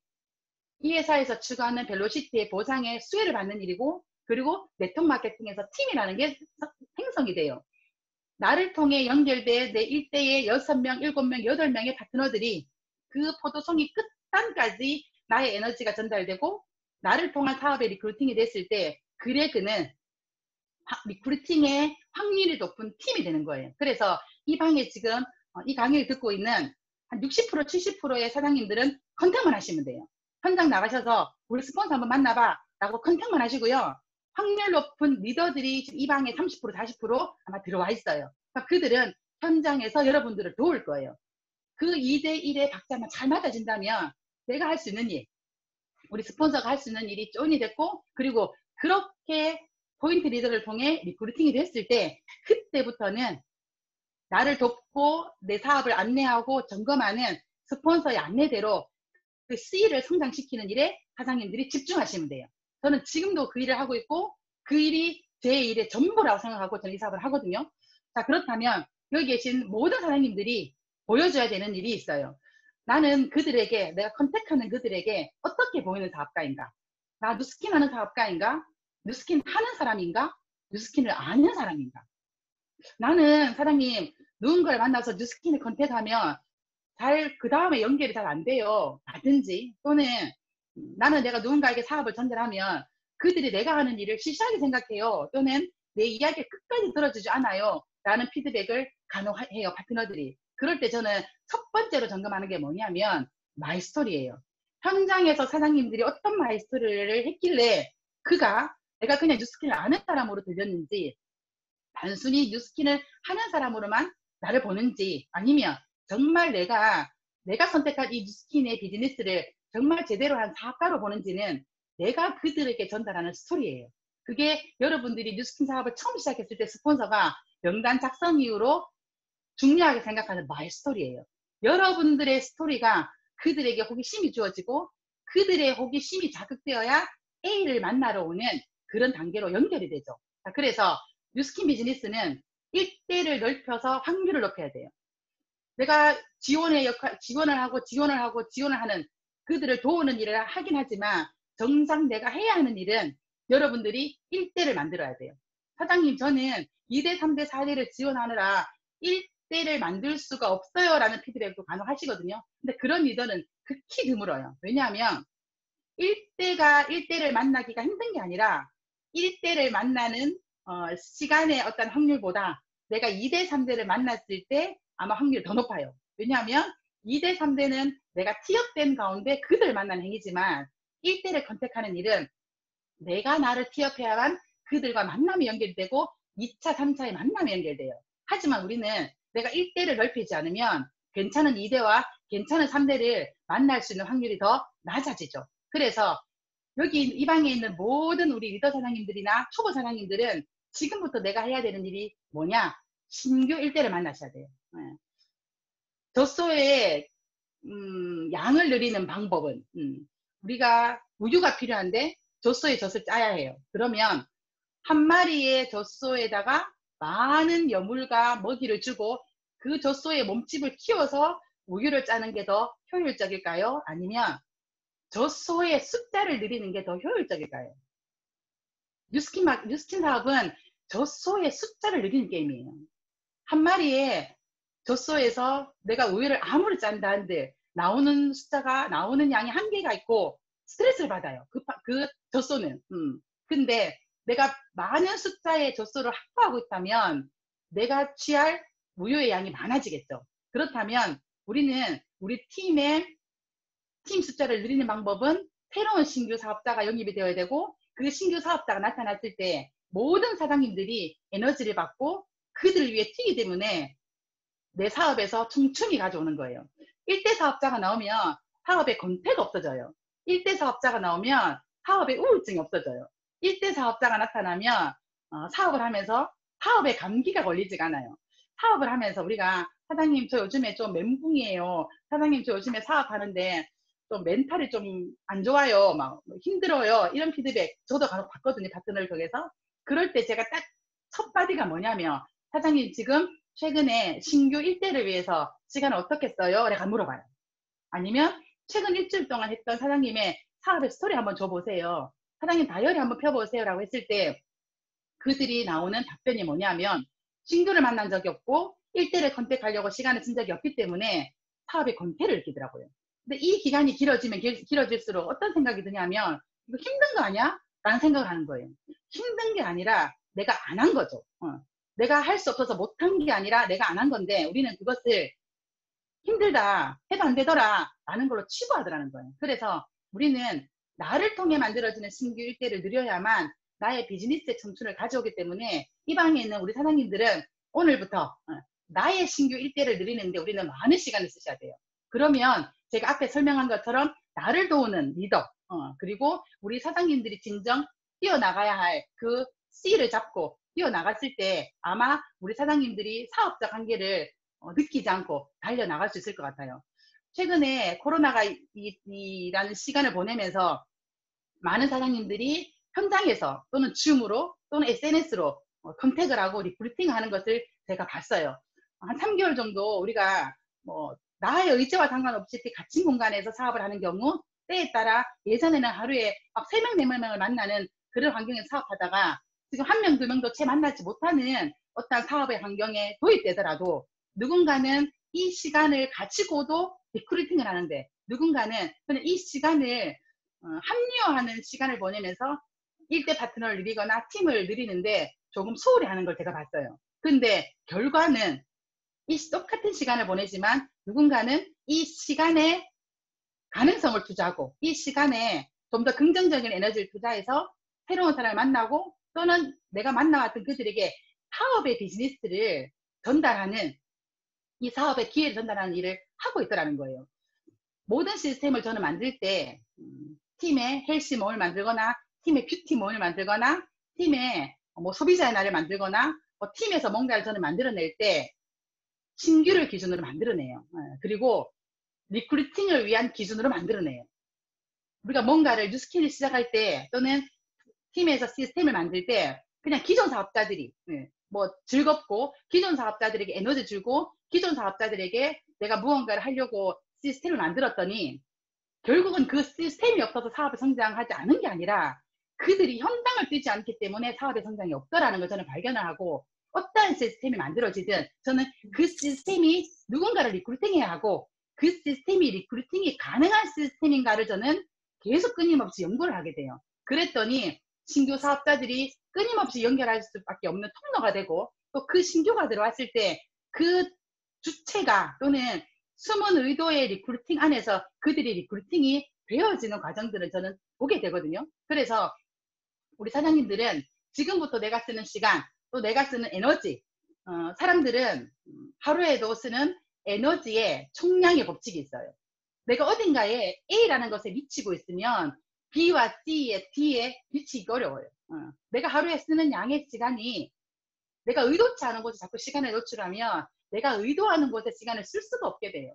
Speaker 1: 이 회사에서 추구하는 벨로시티의 보상의 수혜를 받는 일이고, 그리고 네트워크 마케팅에서 팀이라는 게 생성이 돼요. 나를 통해 연결된 내 1대의 6명, 7명, 8명의 파트너들이 그 포도송이 끝단까지 나의 에너지가 전달되고 나를 통한 사업의 리크루팅이 됐을 때 그래 그는 리크루팅의 확률이 높은 팀이 되는 거예요. 그래서 이 방에 지금 이 강의를 듣고 있는 한 60%, 70%의 사장님들은 컨택만 하시면 돼요. 현장 나가셔서 우리 스폰서 한번 만나봐 라고 컨택만 하시고요. 확률 높은 리더들이 지금 이 방에 30%, 40% 아마 들어와 있어요. 그러니까 그들은 현장에서 여러분들을 도울 거예요. 그 2대1의 박자만 잘 맞아진다면 내가 할 수 있는 일, 우리 스폰서가 할 수 있는 일이 쫀이 됐고, 그리고 그렇게 포인트 리더를 통해 리크루팅이 됐을 때 그때부터는 나를 돕고 내 사업을 안내하고 점검하는 스폰서의 안내대로 그 C를 성장시키는 일에 사장님들이 집중하시면 돼요. 저는 지금도 그 일을 하고 있고 그 일이 제 일의 전부라고 생각하고 저는 이 사업을 하거든요. 자, 그렇다면 여기 계신 모든 사장님들이 보여줘야 되는 일이 있어요. 나는 그들에게, 내가 컨택하는 그들에게 어떻게 보이는 사업가인가? 나 뉴스킨 하는 사업가인가? 뉴스킨 하는 사람인가? 뉴스킨을 아는 사람인가? 나는 사장님, 누군가를 만나서 뉴스킨을 컨택하면 그 다음에 연결이 잘 안 돼요. 라든지, 또는 나는 내가 누군가에게 사업을 전달하면 그들이 내가 하는 일을 시시하게 생각해요. 또는 내 이야기를 끝까지 들어주지 않아요. 라는 피드백을 간혹해요, 파트너들이. 그럴 때 저는 첫 번째로 점검하는 게 뭐냐면 마이스토리예요. 현장에서 사장님들이 어떤 마이스토리를 했길래 내가 그냥 뉴스킨을 아는 사람으로 들렸는지, 단순히 뉴스킨을 하는 사람으로만 나를 보는지, 아니면 정말 내가 선택한 이 뉴스킨의 비즈니스를 정말 제대로 한 사업가로 보는지는 내가 그들에게 전달하는 스토리예요. 그게 여러분들이 뉴스킨 사업을 처음 시작했을 때 스폰서가 명단 작성 이후로 중요하게 생각하는 마이 스토리예요. 여러분들의 스토리가 그들에게 호기심이 주어지고 그들의 호기심이 자극되어야 A를 만나러 오는 그런 단계로 연결이 되죠. 그래서 뉴스킨 비즈니스는 일대를 넓혀서 확률을 높여야 돼요. 내가 지원을 하는 그들을 도우는 일을 하긴 하지만 정작 내가 해야 하는 일은 여러분들이 1대를 만들어야 돼요. 사장님, 저는 2대, 3대, 4대를 지원하느라 1대를 만들 수가 없어요 라는 피드백도 간혹 하시거든요. 근데 그런 리더는 극히 드물어요. 왜냐하면 1대를 만나기가 힘든 게 아니라 1대를 만나는 시간의 어떤 확률보다 내가 2대, 3대를 만났을 때 아마 확률이 더 높아요. 왜냐하면 2대, 3대는 내가 티업된 가운데 그들 만나는 행위지만 1대를 컨택하는 일은 내가 나를 티업해야만 그들과 만남이 연결되고 2차, 3차의 만남이 연결돼요. 하지만 우리는 내가 1대를 넓히지 않으면 괜찮은 2대와 괜찮은 3대를 만날 수 있는 확률이 더 낮아지죠. 그래서 여기 이 방에 있는 모든 우리 리더 사장님들이나 초보 사장님들은 지금부터 내가 해야 되는 일이 뭐냐? 신규 1대를 만나셔야 돼요. 젖소의 양을 늘리는 방법은 우리가 우유가 필요한데 젖소에 젖을 짜야 해요. 그러면 한 마리의 젖소에다가 많은 여물과 먹이를 주고 그 젖소의 몸집을 키워서 우유를 짜는 게 더 효율적일까요? 아니면 젖소의 숫자를 늘리는 게 더 효율적일까요? 뉴스킨 사업은 젖소의 숫자를 늘리는 게임이에요. 한 마리의 젖소에서 내가 우유를 아무리 짠다 한들 나오는 양이 한계가 있고 스트레스를 받아요. 그 젖소는. 근데 내가 많은 숫자의 젖소를 확보하고 있다면 내가 취할 우유의 양이 많아지겠죠. 그렇다면 우리는 우리 팀 숫자를 늘리는 방법은 새로운 신규 사업자가 영입이 되어야 되고 그 신규 사업자가 나타났을 때 모든 사장님들이 에너지를 받고 그들을 위해 뛰기 때문에 내 사업에서 퉁춤이 가져오는 거예요. 1대 사업자가 나오면 사업에 권태가 없어져요. 1대 사업자가 나오면 사업에 우울증이 없어져요. 1대 사업자가 나타나면 사업을 하면서 사업에 감기가 걸리지가 않아요. 사업을 하면서 우리가 사장님 저 요즘에 좀 멘붕이에요. 사장님 저 요즘에 사업하는데 좀 멘탈이 좀 안 좋아요. 막 힘들어요. 이런 피드백 저도 간혹 받거든요. 파트너를 통해서. 그럴 때 제가 딱 첫 마디가 뭐냐면 사장님 지금 최근에 신규 1대를 위해서 시간을 어떻게 써요? 내가 물어봐요. 아니면 최근 일주일 동안 했던 사장님의 사업의 스토리 한번 줘보세요. 사장님 다이어리 한번 펴보세요 라고 했을 때 그들이 나오는 답변이 뭐냐면 신규를 만난 적이 없고 1대를 컨택하려고 시간을 쓴 적이 없기 때문에 사업에 권태를 느끼더라고요. 근데 이 기간이 길어지면 길어질수록 어떤 생각이 드냐면 이거 힘든 거 아니야? 라는 생각을 하는 거예요. 힘든 게 아니라 내가 안 한 거죠. 내가 할 수 없어서 못한 게 아니라 내가 안 한 건데 우리는 그것을 힘들다, 해도 안 되더라 라는 걸로 치부하더라는 거예요. 그래서 우리는 나를 통해 만들어지는 신규 일대를 누려야만 나의 비즈니스의 청춘을 가져오기 때문에 이 방에 있는 우리 사장님들은 오늘부터 나의 신규 일대를 누리는데 우리는 많은 시간을 쓰셔야 돼요. 그러면 제가 앞에 설명한 것처럼 나를 도우는 리더 그리고 우리 사장님들이 진정 뛰어나가야 할 그 C를 잡고 뛰어나갔을 때 아마 우리 사장님들이 사업적 한계를 느끼지 않고 달려나갈 수 있을 것 같아요. 최근에 코로나가 이라는 시간을 보내면서 많은 사장님들이 현장에서 또는 줌으로 또는 SNS로 컨택을 하고 리크루팅을 하는 것을 제가 봤어요. 한 3개월 정도 우리가 뭐 나의 의지와 상관없이 갇힌 공간에서 사업을 하는 경우, 때에 따라 예전에는 하루에 막 3명, 4명을 만나는 그런 환경에서 사업하다가 지금 1명, 2명도 채 만나지 못하는 어떤 사업의 환경에 도입되더라도 누군가는 이 시간을 가지고도 리크루팅을 하는데, 누군가는 그냥 이 시간을 합리화하는 시간을 보내면서 일대 파트너를 누리거나 팀을 누리는데 조금 소홀히 하는 걸 제가 봤어요. 근데 결과는 이 똑같은 시간을 보내지만 누군가는 이 시간에 가능성을 투자하고 이 시간에 좀 더 긍정적인 에너지를 투자해서 새로운 사람을 만나고, 또는 내가 만나왔던 그들에게 사업의 비즈니스를 전달하는, 이 사업의 기회를 전달하는 일을 하고 있더라는 거예요. 모든 시스템을 저는 만들 때 팀의 헬시 모임을 만들거나 팀의 뷰티 모임을 만들거나 팀의 뭐 소비자의 날을 만들거나 뭐 팀에서 뭔가를 저는 만들어낼 때 신규를 기준으로 만들어내요. 그리고 리크루팅을 위한 기준으로 만들어내요. 우리가 뭔가를 뉴스킨을 시작할 때 또는 팀에서 시스템을 만들 때 그냥 기존 사업자들이 뭐 즐겁고 기존 사업자들에게 에너지 주고 기존 사업자들에게 내가 무언가를 하려고 시스템을 만들었더니 결국은 그 시스템이 없어서 사업이 성장하지 않은 게 아니라 그들이 현장을 뛰지 않기 때문에 사업의 성장이 없더라는 걸 저는 발견을 하고, 어떠한 시스템이 만들어지든 저는 그 시스템이 누군가를 리크루팅해야 하고 그 시스템이 리크루팅이 가능한 시스템인가를 저는 계속 끊임없이 연구를 하게 돼요. 그랬더니 신규 사업자들이 끊임없이 연결할 수밖에 없는 통로가 되고, 또 그 신규가 들어왔을 때 그 주체가 또는 숨은 의도의 리크루팅 안에서 그들이 리크루팅이 되어지는 과정들을 저는 보게 되거든요. 그래서 우리 사장님들은 지금부터 내가 쓰는 시간, 또 내가 쓰는 에너지, 사람들은 하루에도 쓰는 에너지의 총량의 법칙이 있어요. 내가 어딘가에 A라는 것에 미치고 있으면 B와 C에 D에 미치기 어려워요. 내가 하루에 쓰는 양의 시간이 내가 의도치 않은 곳에 자꾸 시간을 노출하면 내가 의도하는 곳에 시간을 쓸 수가 없게 돼요.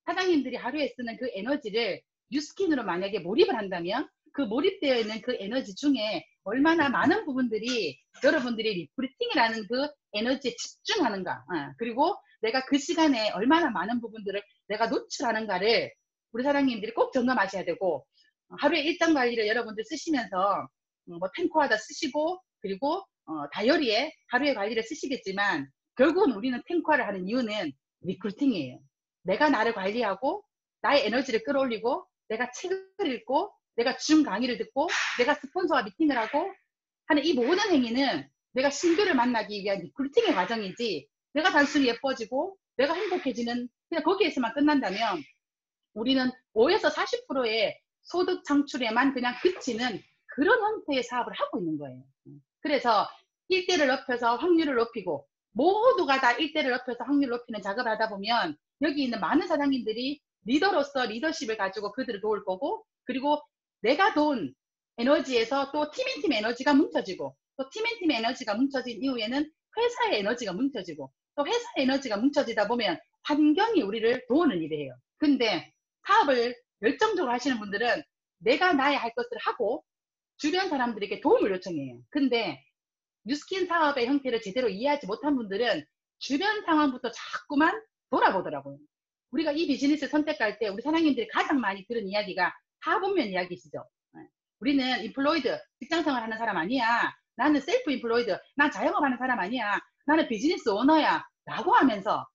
Speaker 1: 사장님들이 하루에 쓰는 그 에너지를 뉴스킨으로 만약에 몰입을 한다면 그 몰입되어 있는 그 에너지 중에 얼마나 많은 부분들이 여러분들이 리크루팅이라는 그 에너지에 집중하는가, 그리고 내가 그 시간에 얼마나 많은 부분들을 내가 노출하는가를 우리 사장님들이 꼭 점검하셔야 되고, 하루에 일정 관리를 여러분들 쓰시면서 뭐 탱커하다 쓰시고, 그리고 다이어리에 하루의 관리를 쓰시겠지만 결국은 우리는 탱커를 하는 이유는 리크루팅이에요. 내가 나를 관리하고 나의 에너지를 끌어올리고 내가 책을 읽고 내가 줌 강의를 듣고 내가 스폰서와 미팅을 하고 하는 이 모든 행위는 내가 신규를 만나기 위한 리크루팅의 과정이지, 내가 단순히 예뻐지고 내가 행복해지는 그냥 거기에서만 끝난다면 우리는 5에서 40%의 소득 창출에만 그냥 그치는 그런 형태의 사업을 하고 있는 거예요. 그래서 1대를 높여서 확률을 높이고, 모두가 다 1대를 높여서 확률을 높이는 작업을 하다 보면 여기 있는 많은 사장님들이 리더로서 리더십을 가지고 그들을 도울 거고, 그리고 내가 도운 에너지에서 또 팀앤팀 에너지가 뭉쳐지고, 또 팀앤팀 에너지가 뭉쳐진 이후에는 회사의 에너지가 뭉쳐지고, 또 회사 에너지가 뭉쳐지다 보면 환경이 우리를 도우는 일이에요. 근데 사업을 열정적으로 하시는 분들은 내가 나의 할 것을 하고 주변 사람들에게 도움을 요청해요. 근데 뉴스킨 사업의 형태를 제대로 이해하지 못한 분들은 주변 상황부터 자꾸만 돌아보더라고요. 우리가 이 비즈니스 선택할 때 우리 사장님들이 가장 많이 들은 이야기가 사분면 이야기시죠. 우리는 인플로이드, 직장생활 하는 사람 아니야. 나는 셀프 인플로이드, 난 자영업 하는 사람 아니야. 나는 비즈니스 오너야. 라고 하면서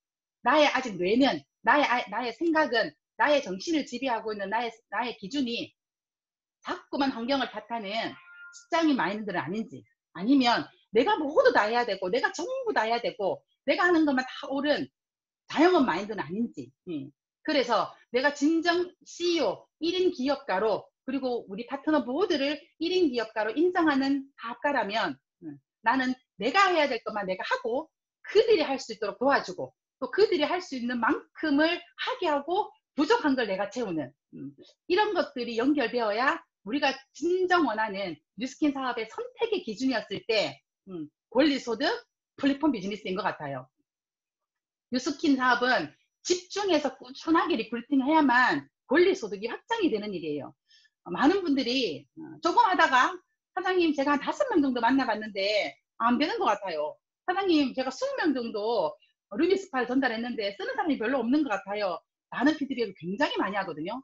Speaker 1: 나의 아직 뇌는, 나의 생각은, 나의 정신을 지배하고 있는 나의 기준이 자꾸만 환경을 탓하는 직장인 마인드는 아닌지, 아니면 내가 모두 다 해야 되고 내가 전부 다 해야 되고 내가 하는 것만 다 옳은 자영업 마인드는 아닌지. 그래서 내가 진정 CEO 1인 기업가로, 그리고 우리 파트너 모두를 1인 기업가로 인정하는 사업가라면 나는 내가 해야 될 것만 내가 하고 그들이 할 수 있도록 도와주고, 또 그들이 할 수 있는 만큼을 하게 하고 부족한 걸 내가 채우는, 이런 것들이 연결되어야 우리가 진정 원하는 뉴스킨 사업의 선택의 기준이었을 때 권리소득, 플랫폼 비즈니스인 것 같아요. 뉴스킨 사업은 집중해서 꾸준하게 리크루팅 해야만 권리소득이 확장이 되는 일이에요. 많은 분들이 조금 하다가 사장님 제가 한 5명 정도 만나봤는데 안 되는 것 같아요. 사장님 제가 20명 정도 루비 스파를 전달했는데 쓰는 사람이 별로 없는 것 같아요. 라는 피드백을 굉장히 많이 하거든요.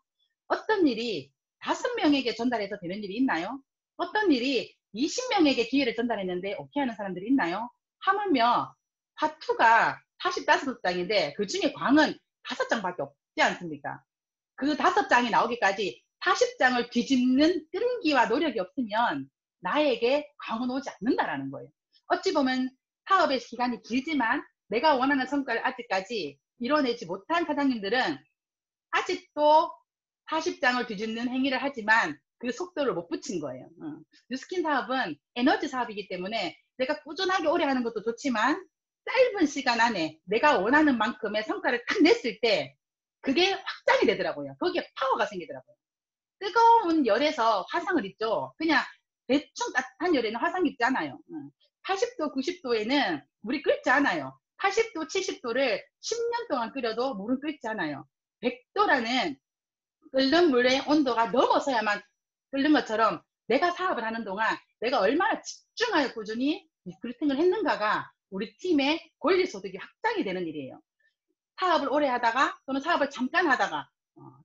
Speaker 1: 어떤 일이 5명에게 전달해서 되는 일이 있나요? 어떤 일이 20명에게 기회를 전달했는데 오케이 하는 사람들이 있나요? 하물며 파2가 45장인데 그 중에 광은 5장밖에 없지 않습니까? 그 5장이 나오기까지 40장을 뒤집는 끈기와 노력이 없으면 나에게 광은 오지 않는다라는 거예요. 어찌 보면 사업의 기간이 길지만 내가 원하는 성과를 아직까지 이뤄내지 못한 사장님들은 아직도 40장을 뒤집는 행위를 하지만 그 속도를 못 붙인 거예요. 뉴스킨 사업은 에너지 사업이기 때문에 내가 꾸준하게 오래 하는 것도 좋지만 짧은 시간 안에 내가 원하는 만큼의 성과를 딱 냈을 때 그게 확장이 되더라고요. 거기에 파워가 생기더라고요. 뜨거운 열에서 화상을 입죠. 그냥 대충 따뜻한 열에는 화상 입지 않아요. 80도, 90도에는 물이 끓지 않아요. 80도, 70도를 10년 동안 끓여도 물은 끓지 않아요. 100도라는 끓는 물의 온도가 넘어서야만 끓는 것처럼 내가 사업을 하는 동안 내가 얼마나 집중하여 꾸준히 리크루팅을 했는가가 우리 팀의 권리소득이 확장이 되는 일이에요. 사업을 오래 하다가 또는 사업을 잠깐 하다가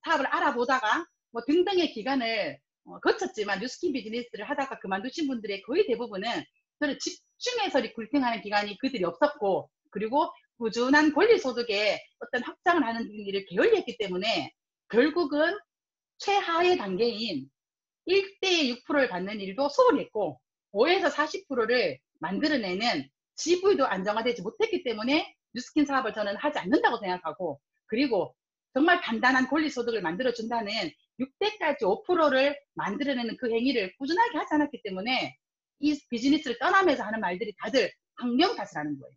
Speaker 1: 사업을 알아보다가 뭐 등등의 기간을 거쳤지만 뉴스킨 비즈니스를 하다가 그만두신 분들의 거의 대부분은 저는 집중해서 리크루팅하는 기간이 그들이 없었고 그리고 꾸준한 권리소득에 어떤 확장을 하는 일을 게을리했기 때문에 결국은 최하의 단계인 1대 6%를 받는 일도 소홀히 했고 5에서 40%를 만들어내는 GV도 안정화되지 못했기 때문에 뉴스킨 사업을 저는 하지 않는다고 생각하고 그리고 정말 단단한 권리소득을 만들어준다는 6대까지 5%를 만들어내는 그 행위를 꾸준하게 하지 않았기 때문에 이 비즈니스를 떠나면서 하는 말들이 다들 환경 탓을 하는 거예요.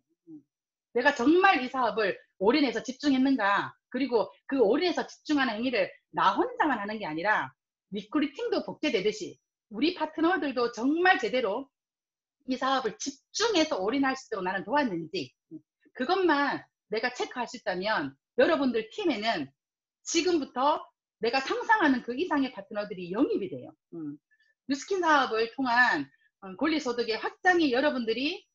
Speaker 1: 내가 정말 이 사업을 올인해서 집중했는가 그리고 그 올인해서 집중하는 행위를 나 혼자만 하는 게 아니라 리크루팅도 복제되듯이 우리 파트너들도 정말 제대로 이 사업을 집중해서 올인할 수 있도록 나는 도왔는지 그것만 내가 체크할 수 있다면 여러분들 팀에는 지금부터 내가 상상하는 그 이상의 파트너들이 영입이 돼요. 뉴스킨 사업을 통한 권리소득의 확장이 여러분들이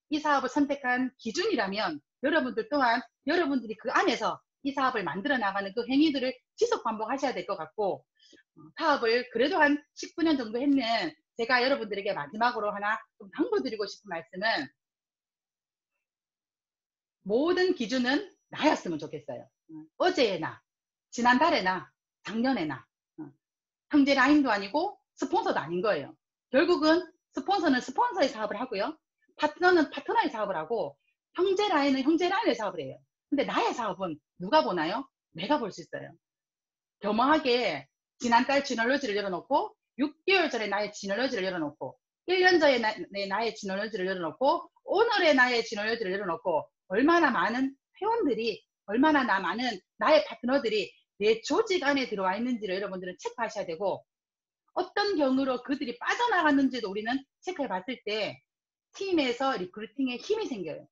Speaker 1: 이 사업을 선택한 기준이라면 여러분들 또한 여러분들이 그 안에서 이 사업을 만들어 나가는 그 행위들을 지속 반복하셔야 될 것 같고 사업을 그래도 한 19년 정도 했는 제가 여러분들에게 마지막으로 하나 좀 당부드리고 싶은 말씀은 모든 기준은 나였으면 좋겠어요. 어제의 나, 지난달의 나, 작년의 나 형제 라인도 아니고 스폰서도 아닌 거예요. 결국은 스폰서는 스폰서의 사업을 하고요. 파트너는 파트너의 사업을 하고 형제 라인은 형제 라인의 사업을 해요. 근데 나의 사업은 누가 보나요? 내가 볼 수 있어요. 겸허하게 지난달 지널러지를 열어놓고 6개월 전에 나의 지널러지를 열어놓고 1년 전에 나의 지널러지를 열어놓고 오늘의 나의 지널러지를 열어놓고 얼마나 많은 회원들이 얼마나 많은 나의 파트너들이 내 조직 안에 들어와 있는지를 여러분들은 체크하셔야 되고 어떤 경우로 그들이 빠져나갔는지도 우리는 체크해 봤을 때 팀에서 리크루팅에 힘이 생겨요.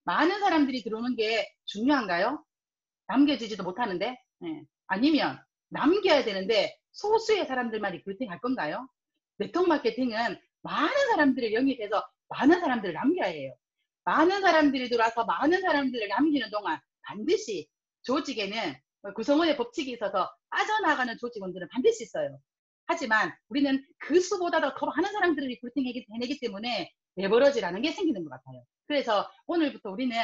Speaker 1: 많은 사람들이 들어오는 게 중요한가요? 남겨지지도 못하는데 아니면 남겨야 되는데 소수의 사람들만 리크루팅 할 건가요? 네트워크 마케팅은 많은 사람들을 영입해서 많은 사람들을 남겨야 해요. 많은 사람들이 들어와서 많은 사람들을 남기는 동안 반드시 조직에는 구성원의 법칙이 있어서 빠져나가는 조직원들은 반드시 있어요. 하지만 우리는 그 수보다도 더 많은 사람들을 리크루팅 해내기 때문에 레버러지라는 게 생기는 것 같아요. 그래서 오늘부터 우리는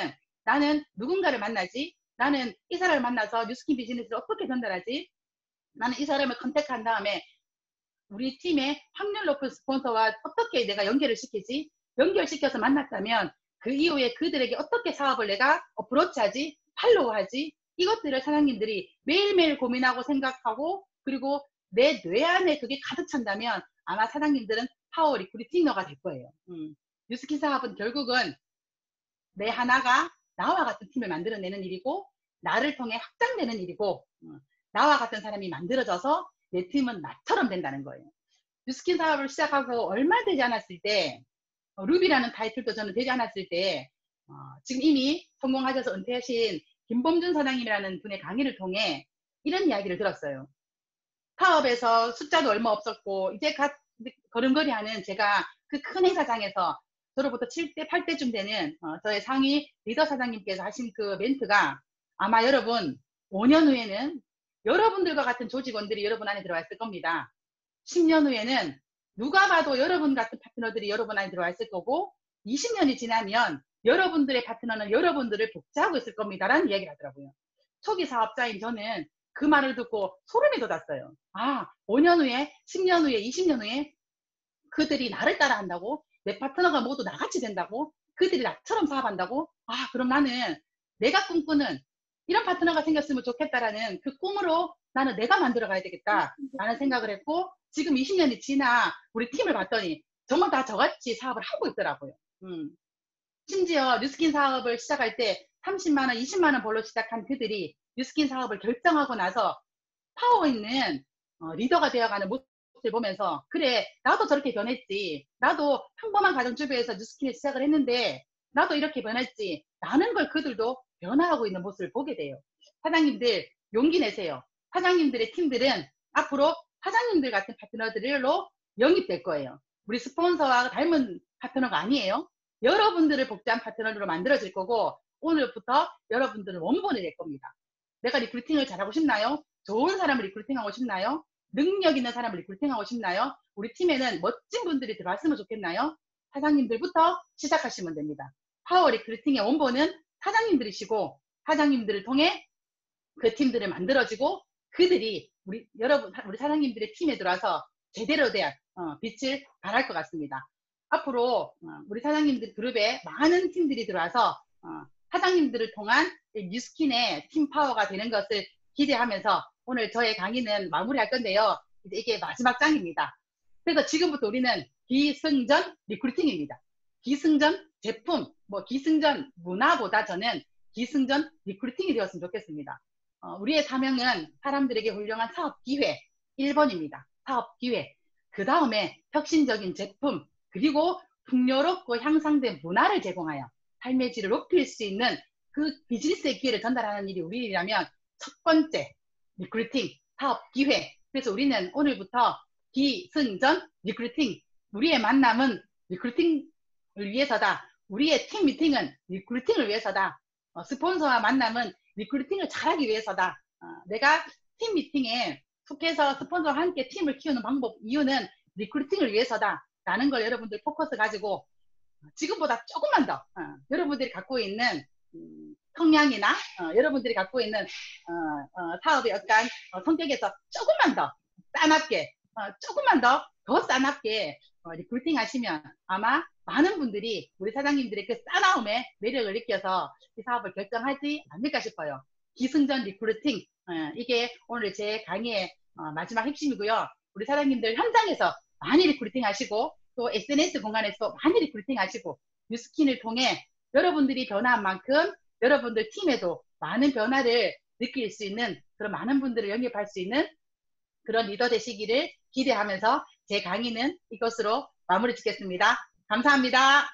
Speaker 1: 나는 누군가를 만나지 나는 이 사람을 만나서 뉴스킨 비즈니스를 어떻게 전달하지 나는 이 사람을 컨택한 다음에 우리 팀의 확률 높은 스폰서와 어떻게 내가 연결을 시키지 연결시켜서 만났다면 그 이후에 그들에게 어떻게 사업을 내가 어프로치하지 팔로우하지 이것들을 사장님들이 매일매일 고민하고 생각하고 그리고 내 뇌 안에 그게 가득 찬다면 아마 사장님들은 파워 리크루팅러가 될 거예요. 뉴스킨 사업은 결국은 내 하나가 나와 같은 팀을 만들어내는 일이고 나를 통해 확장되는 일이고 나와 같은 사람이 만들어져서 내 팀은 나처럼 된다는 거예요. 뉴스킨 사업을 시작하고 얼마 되지 않았을 때 루비라는 타이틀도 저는 되지 않았을 때 지금 이미 성공하셔서 은퇴하신 김범준 사장님이라는 분의 강의를 통해 이런 이야기를 들었어요. 사업에서 숫자도 얼마 없었고 이제 걸음걸이 하는 제가 그 큰 행사장에서 저로부터 7대, 8대쯤 되는 저의 상위 리더 사장님께서 하신 그 멘트가 아마 여러분 5년 후에는 여러분들과 같은 조직원들이 여러분 안에 들어와 있을 겁니다. 10년 후에는 누가 봐도 여러분 같은 파트너들이 여러분 안에 들어와 있을 거고 20년이 지나면 여러분들의 파트너는 여러분들을 복제하고 있을 겁니다라는 이야기를 하더라고요. 초기 사업자인 저는 그 말을 듣고 소름이 돋았어요. 아, 5년 후에, 10년 후에, 20년 후에 그들이 나를 따라한다고? 내 파트너가 모두 나같이 된다고? 그들이 나처럼 사업한다고? 아, 그럼 나는 내가 꿈꾸는 이런 파트너가 생겼으면 좋겠다라는 그 꿈으로 나는 내가 만들어 가야 되겠다라는 생각을 했고, 지금 20년이 지나 우리 팀을 봤더니 정말 다 저같이 사업을 하고 있더라고요. 심지어 뉴스킨 사업을 시작할 때 30만 원, 20만 원 벌로 시작한 그들이 뉴스킨 사업을 결정하고 나서 파워 있는 리더가 되어가는 모습을 보면서 그래, 나도 저렇게 변했지. 나도 평범한 가정주부에서 뉴스킨을 시작을 했는데 나도 이렇게 변했지. 라는 걸 그들도 변화하고 있는 모습을 보게 돼요. 사장님들 용기 내세요. 사장님들의 팀들은 앞으로 사장님들 같은 파트너들로 영입될 거예요. 우리 스폰서와 닮은 파트너가 아니에요. 여러분들을 복제한 파트너로 만들어질 거고 오늘부터 여러분들은 원본이 될 겁니다. 내가 리크루팅을 잘하고 싶나요? 좋은 사람을 리크루팅하고 싶나요? 능력 있는 사람을 리크루팅하고 싶나요? 우리 팀에는 멋진 분들이 들어왔으면 좋겠나요? 사장님들부터 시작하시면 됩니다. 파워 리크루팅의 원본은 사장님들이시고 사장님들을 통해 그 팀들을 만들어지고 그들이 우리 사장님들의 팀에 들어와서 제대로 된 빛을 발할 것 같습니다. 앞으로 우리 사장님들 그룹에 많은 팀들이 들어와서 사장님들을 통한 뉴스킨의 팀 파워가 되는 것을 기대하면서 오늘 저의 강의는 마무리할 건데요. 이제 이게 마지막 장입니다. 그래서 지금부터 우리는 기승전 리크루팅입니다. 기승전 제품, 기승전 문화보다 저는 기승전 리크루팅이 되었으면 좋겠습니다. 우리의 사명은 사람들에게 훌륭한 사업 기회 1번입니다. 사업 기회. 그 다음에 혁신적인 제품, 그리고 풍요롭고 향상된 문화를 제공하여 삶의 질을 높일 수 있는 그 비즈니스의 기회를 전달하는 일이 우리 일이라면 첫 번째 리크루팅, 사업 기회. 그래서 우리는 오늘부터 기승전 리크루팅, 우리의 만남은 리크루팅을 위해서다. 우리의 팀 미팅은 리크루팅을 위해서다. 스폰서와 만남은 리크루팅을 잘하기 위해서다. 내가 팀 미팅에 속해서 스폰서와 함께 팀을 키우는 방법, 이유는 리크루팅을 위해서다. 라는 걸 여러분들 포커스 가지고 지금보다 조금만 더 여러분들이 갖고 있는 성향이나 여러분들이 갖고 있는 사업의 약간 성격에서 조금만 더 싸납게 조금만 더 싸납게 리크루팅 하시면 아마 많은 분들이 우리 사장님들의 그 싸나움의 매력을 느껴서 이 사업을 결정하지 않을까 싶어요. 기승전 리크루팅 이게 오늘 제 강의의 마지막 핵심이고요. 우리 사장님들 현장에서 많이 리크루팅 하시고 또 SNS 공간에서 많이 리크루팅 하시고 뉴스킨을 통해 여러분들이 변화한 만큼 여러분들 팀에도 많은 변화를 느낄 수 있는 그런 많은 분들을 영입할 수 있는 그런 리더 되시기를 기대하면서 제 강의는 이것으로 마무리 짓겠습니다. 감사합니다.